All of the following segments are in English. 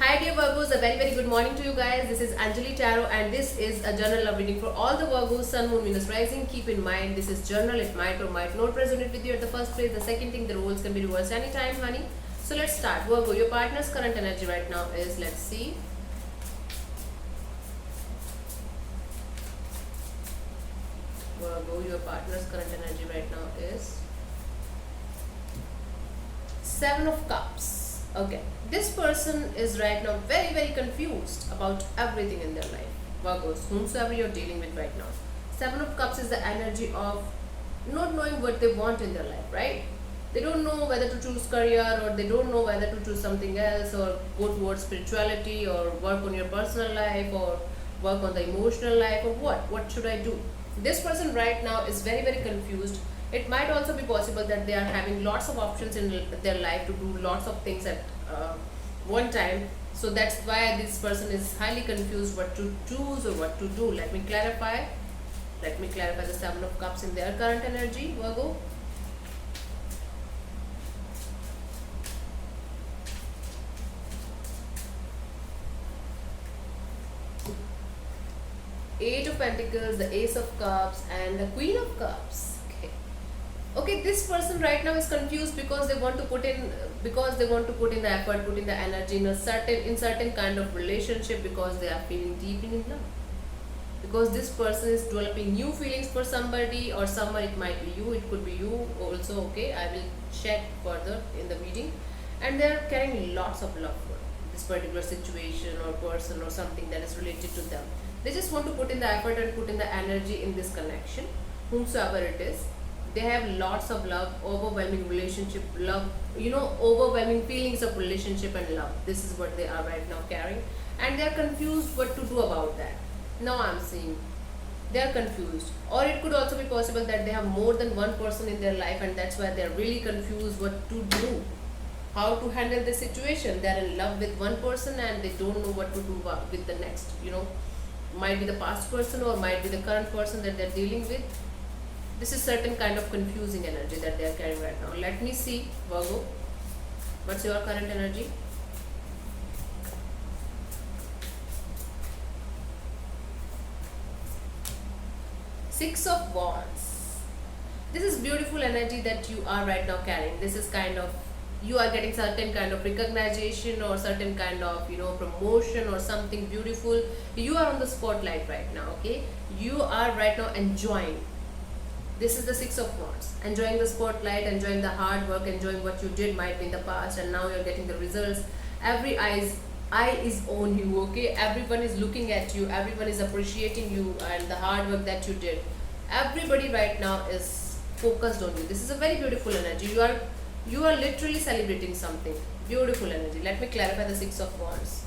Hi dear Virgos, a very good morning to you guys. This is Anjali Tarot and this is a general love reading for all the Virgos, Sun, Moon, Venus, Rising. Keep in mind this is general, it might or might not resonate with you at the first place. The second thing, the roles can be reversed anytime, honey. So let's start. Virgo, your partner's current energy right now is, let's see. Virgo, your partner's current energy right now is Seven of Cups. Okay, this person is right now very confused about everything in their life. Virgos, whomsoever you're dealing with right now. Seven of Cups is the energy of not knowing what they want in their life, right? They don't know whether to choose career, or they don't know whether to choose something else, or go towards spirituality, or work on your personal life, or work on the emotional life, or what should I do? This person right now is very confused. It might also be possible that they are having lots of options in their life to do lots of things at one time. So that's why this person is highly confused what to choose or what to do. Let me clarify the Seven of Cups in their current energy, Virgo. Eight of Pentacles, the Ace of Cups, and the Queen of Cups. Okay, this person right now is confused because they want to put in the effort, put in the energy in certain kind of relationship, because they are feeling deeply in love. Because this person is developing new feelings for somebody, or someone, it might be you, it could be you also. Okay, I will check further in the meeting. And they are carrying lots of love for this particular situation or person or something that is related to them. They just want to put in the effort and put in the energy in this connection, whomsoever it is. They have lots of love, overwhelming relationship, love, overwhelming feelings of relationship and love. This is what they are right now carrying, and they are confused what to do about that. Now I'm seeing they are confused, or it could also be possible that they have more than one person in their life, and that's why they are really confused what to do, how to handle the situation. They are in love with one person and they don't know what to do with the next. Might be the past person or might be the current person that they're dealing with. This is certain kind of confusing energy that they are carrying right now. Let me see, Virgo, what's your current energy? Six of Wands. This is beautiful energy that you are right now carrying. This is kind of, you are getting certain kind of recognition or certain kind of promotion or something beautiful. You are on the spotlight right now. Okay, you are right now enjoying. This is the Six of Wands. Enjoying the spotlight, enjoying the hard work, enjoying what you did might be in the past, and now you're getting the results. Every eye is on you, okay? Everyone is looking at you, everyone is appreciating you and the hard work that you did. Everybody right now is focused on you. This is a very beautiful energy. You are literally celebrating something. Beautiful energy. Let me clarify the Six of Wands.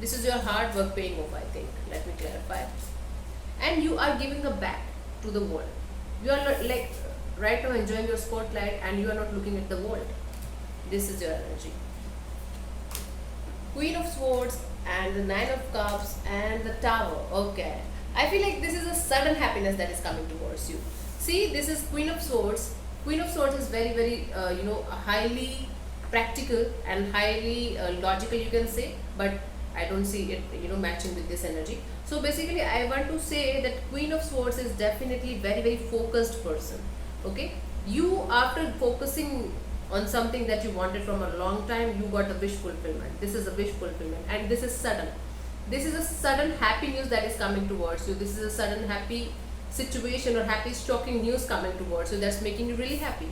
This is your hard work paying off, I think. Let me clarify. And you are giving a back to the world. You are not, like, right now enjoying your spotlight, and you are not looking at the world. This is your energy. Queen of Swords and the Nine of Cups and the Tower. Okay, I feel like this is a sudden happiness that is coming towards you. See, this is Queen of Swords. Queen of Swords is very highly practical and highly logical, you can say, but I don't see it matching with this energy. So basically I want to say that Queen of Swords is definitely very focused person. Okay, you, after focusing on something that you wanted from a long time, you got a wish fulfillment. This is a wish fulfillment, and this is sudden. This is a sudden happy news that is coming towards you. This is a sudden happy situation or happy shocking news coming towards you that's making you really happy.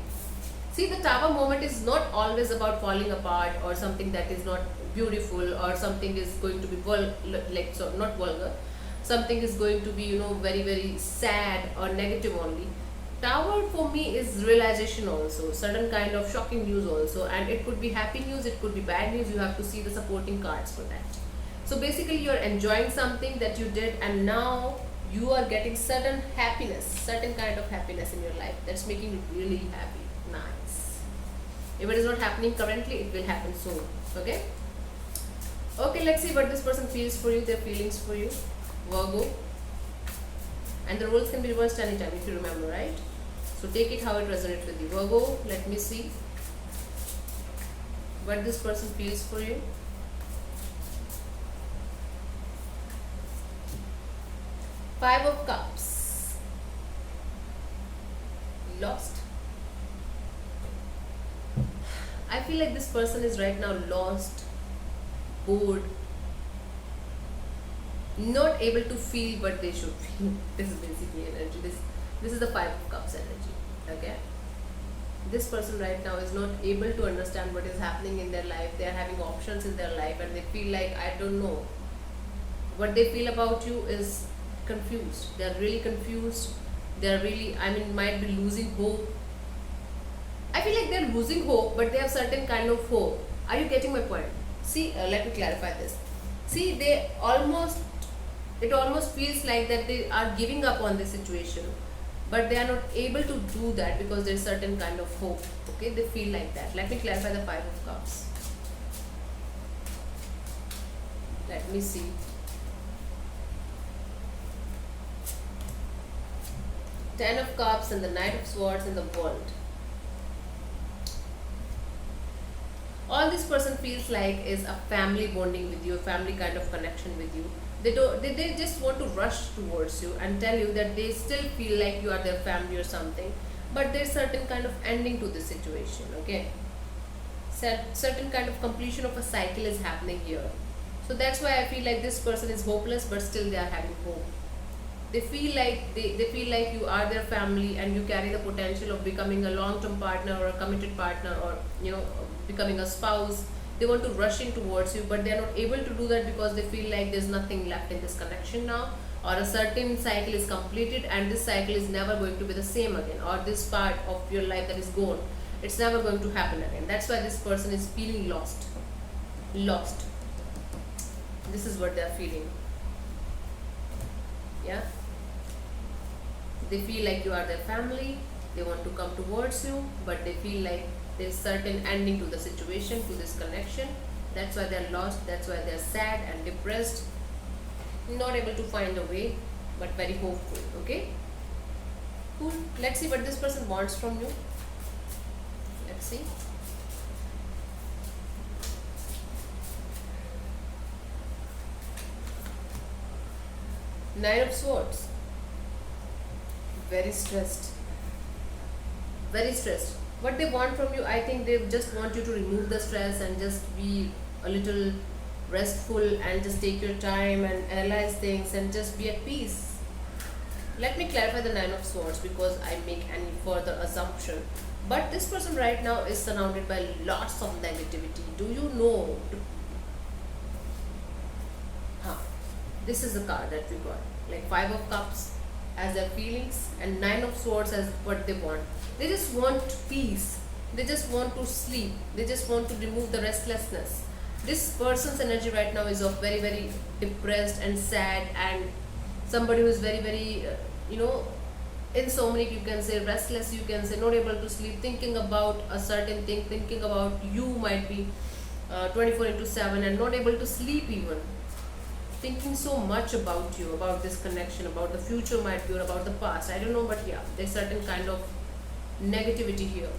See, the Tower moment is not always about falling apart or something that is not beautiful, or something is going to be not vulgar. Something is going to be very sad or negative only. Tower for me is realization also, sudden kind of shocking news also, and it could be happy news, it could be bad news. You have to see the supporting cards for that. So basically you're enjoying something that you did, and now you are getting certain happiness, certain kind of happiness in your life that's making you really happy. Nice. If it is not happening currently, it will happen soon. Okay, let's see what this person feels for you, their feelings for you, Virgo. And the roles can be reversed anytime, if you remember, right? So take it how it resonates with you. Virgo, let me see what this person feels for you. Five of Cups. Lost. I feel like this person is right now lost, bored, not able to feel what they should feel. This is basically energy. This is the Five of Cups energy. Okay. This person right now is not able to understand what is happening in their life. They are having options in their life and they feel like, I don't know. What they feel about you is confused. They are really confused. They are really, I mean, might be losing hope. I feel like they're losing hope, but they have certain kind of hope. Are you getting my point? See, let me clarify this. See, it almost feels like that they are giving up on the situation, but they are not able to do that because there's certain kind of hope. Okay, they feel like that. Let me clarify the Five of Cups. Let me see. Ten of Cups and the Knight of Swords and the World. All this person feels like is a family bonding with you, a family kind of connection with you. They just want to rush towards you and tell you that they still feel like you are their family or something, but there's certain kind of ending to this situation. Okay, certain kind of completion of a cycle is happening here. So that's why I feel like this person is hopeless, but still they are having hope. They feel like you are their family and you carry the potential of becoming a long-term partner or a committed partner, or becoming a spouse. They want to rush in towards you, but they are not able to do that because they feel like there's nothing left in this connection now, or a certain cycle is completed and this cycle is never going to be the same again, or this part of your life that is gone, it's never going to happen again. That's why this person is feeling lost. This is what they are feeling. Yeah, they feel like you are their family. They want to come towards you, but they feel like there's certain ending to the situation, to this connection. That's why they're lost. That's why they're sad and depressed, not able to find a way, but very hopeful. Okay, cool. Let's see what this person wants from you. Let's see. Nine of Swords. Very stressed. Very stressed. What they want from you, I think they just want you to remove the stress and just be a little restful and just take your time and analyze things and just be at peace. Let me clarify the Nine of Swords because I make any further assumption. But this person right now is surrounded by lots of negativity. Do you know? Huh. This is the card that we got. Like Five of Cups as their feelings and Nine of Swords as what they want. They just want peace. They just want to sleep. They just want to remove the restlessness. This person's energy right now is of very, very depressed and sad, and somebody who is very, very, insomniac, you can say, restless, you can say, not able to sleep, thinking about a certain thing, thinking about you might be 24 into 7 and not able to sleep even. Thinking so much about you, about this connection, about the future might be, or about the past. I don't know, but yeah, there's certain kind of negativity here.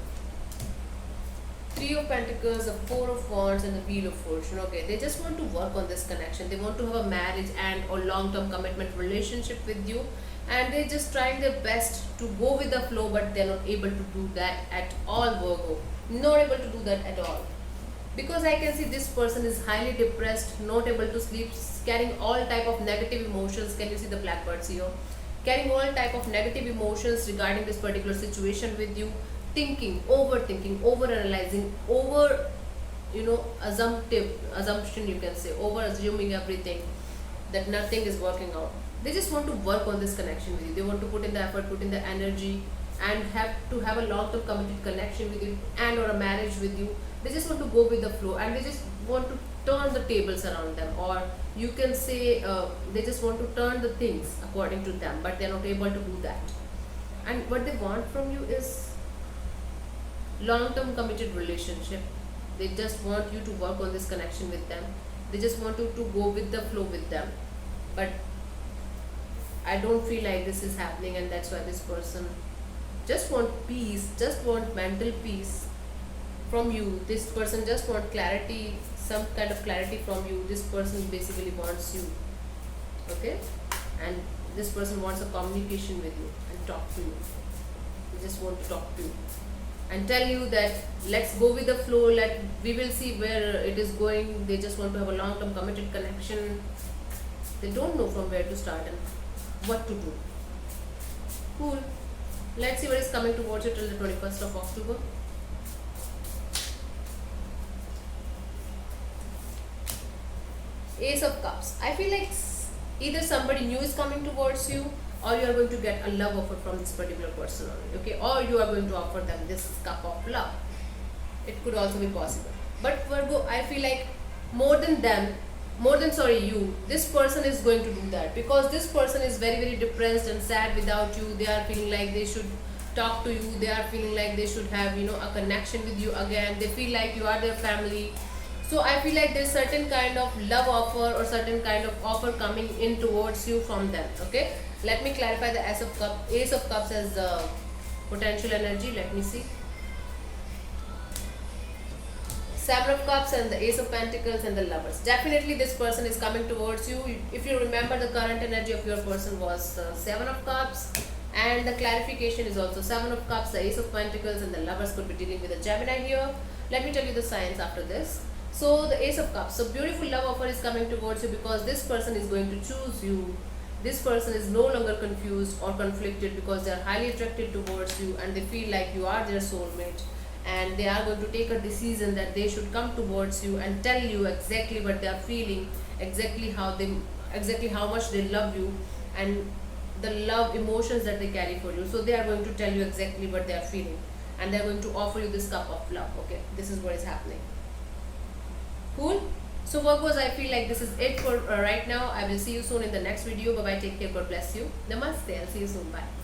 Three of Pentacles, the Four of Wands, and the Wheel of Fortune. Okay, they just want to work on this connection. They want to have a marriage and or long-term commitment relationship with you, and they're just trying their best to go with the flow, but they're not able to do that at all, Virgo. Not able to do that at all. Because I can see this person is highly depressed, not able to sleep, carrying all type of negative emotions. Can you see the blackbirds here? Carrying all type of negative emotions regarding this particular situation with you, thinking, overthinking, overanalyzing, assumption, you can say, over assuming everything, that nothing is working out. They just want to work on this connection with you. They want to put in the effort, put in the energy, and have to have a long-term committed connection with you and or a marriage with you. They just want to go with the flow, and they just want to turn the tables around them, or you can say they just want to turn the things according to them, but they're not able to do that. And what they want from you is long-term committed relationship. They just want you to work on this connection with them. They just want you to go with the flow with them, but I don't feel like this is happening, and that's why this person just want peace, just want mental peace from you. This person just want clarity, some kind of clarity from you. This person basically wants you. Okay, and this person wants a communication with you and talk to you. They just want to talk to you and tell you that let's go with the flow, let we will see where it is going. They just want to have a long term committed connection. They don't know from where to start and what to do. Cool. Let's see what is coming towards you till the 21st of October. Ace of Cups. I feel like either somebody new is coming towards you, or you are going to get a love offer from this particular person only, okay? Or you are going to offer them this cup of love. It could also be possible. But Virgo, I feel like more than them, you, this person is going to do that, because this person is very, very depressed and sad without you. They are feeling like they should talk to you. They are feeling like they should have, a connection with you again. They feel like you are their family. So I feel like there's certain kind of love offer or certain kind of offer coming in towards you from them, okay? Let me clarify the Ace of Cups as potential energy. Let me see. Seven of Cups and the Ace of Pentacles and the Lovers. Definitely this person is coming towards you. If you remember, the current energy of your person was Seven of Cups, and the clarification is also Seven of Cups, the Ace of Pentacles and the Lovers could be dealing with a Gemini here. Let me tell you the signs after this. So the Ace of Cups. So beautiful love offer is coming towards you because this person is going to choose you. This person is no longer confused or conflicted because they are highly attracted towards you and they feel like you are their soulmate, and they are going to take a decision that they should come towards you and tell you exactly what they are feeling, exactly how much they love you, and the love emotions that they carry for you. So they are going to tell you exactly what they are feeling, and they are going to offer you this cup of love. Okay, this is what is happening. Cool. So Virgos, I feel like this is it for right now. I will see you soon in the next video. Bye bye, take care, God bless you. Namaste. I'll see you soon. Bye.